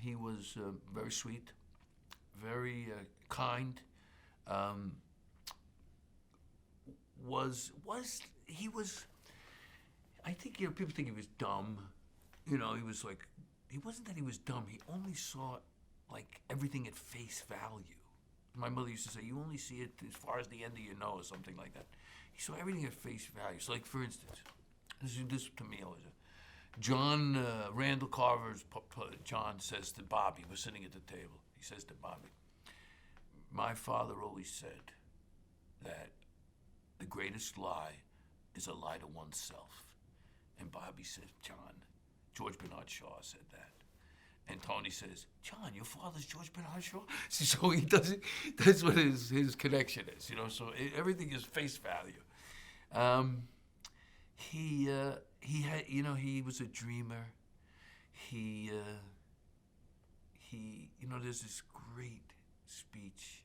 He was very sweet, very kind. Um, he was? I think people think he was dumb. He was like he wasn't that he was dumb. He only saw like everything at face value. My mother used to say, "You only see it as far as the end of your nose," something like that. He saw everything at face value. So, like for instance, this to me was John Randall Carver's. John says to Bobby, we're sitting at the table. He says to Bobby, "My father always said that the greatest lie is a lie to oneself." And Bobby says, "John, George Bernard Shaw said that." And Tony says, "John, your father's George Bernard Shaw?" So he doesn't. That's what his connection is, So everything is face value. He had, he was a dreamer. He, there's this great speech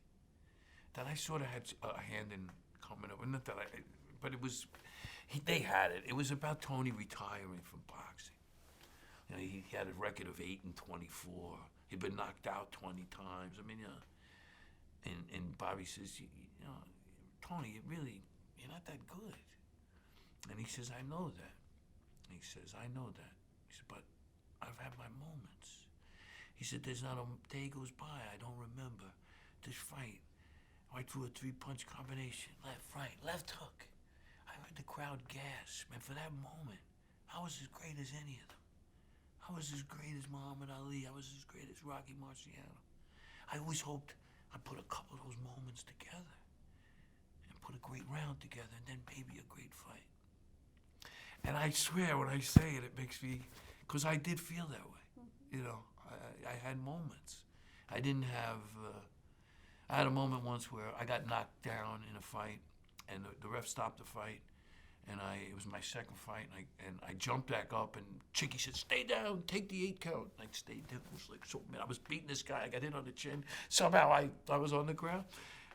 that I sort of had a hand in coming up. Not that but it was, they had it. It was about Tony retiring from boxing. He had a record of 8-24. He'd been knocked out 20 times. I mean, and Bobby says, Tony, you're not that good. And he says, "I know that." He says, "I know that." He said, "But I've had my moments." He said, "There's not a day goes by I don't remember this fight. I threw a 3-punch combination, left, right, left hook. I heard the crowd gasp, and for that moment, I was as great as any of them. I was as great as Muhammad Ali. I was as great as Rocky Marciano. I always hoped I'd put a couple of those moments together and put a great round together, and then maybe a great fight." And I swear, when I say it, it makes me, because I did feel that way. I had moments. I didn't have, I had a moment once where I got knocked down in a fight, and the ref stopped the fight, and it was my second fight, and I jumped back up, and Chicky said, "Stay down, take the 8 count." And I stayed down. It was like, so, man, I was beating this guy. I got hit on the chin. Somehow I was on the ground.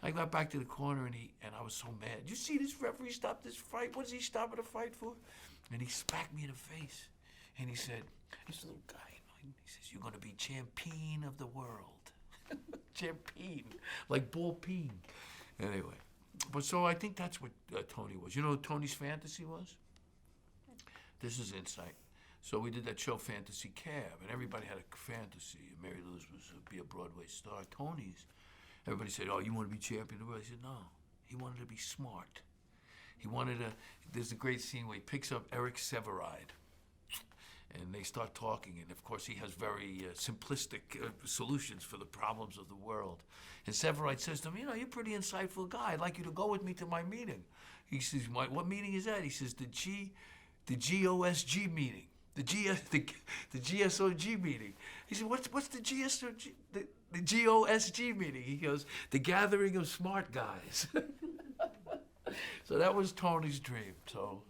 I got back to the corner, and I was so mad. "You see this referee stop this fight? What is he stopping the fight for?" And he smacked me in the face, and he said, this little guy, he says, "You're going to be champion of the world." Champion, like Ball Peen. Anyway, but so I think that's what Tony was. You know what Tony's fantasy was? This is insight. So we did that show, Fantasy Cab, and everybody had a fantasy. Mary Lou's was to be a Broadway star. Tony's, everybody said, "Oh, you want to be champion of the world?" He said, "No, he wanted to be smart. He wanted to." There's a great scene where he picks up Eric Severide, and they start talking, and of course he has very simplistic solutions for the problems of the world. And Severide says to him, "You're a pretty insightful guy. I'd like you to go with me to my meeting." He says, "What meeting is that?" He says, the GOSG meeting, the GSOG meeting." He said, "What's the GSOG, the GOSG meeting?" He goes, "The gathering of smart guys." So that was Tony's dream. So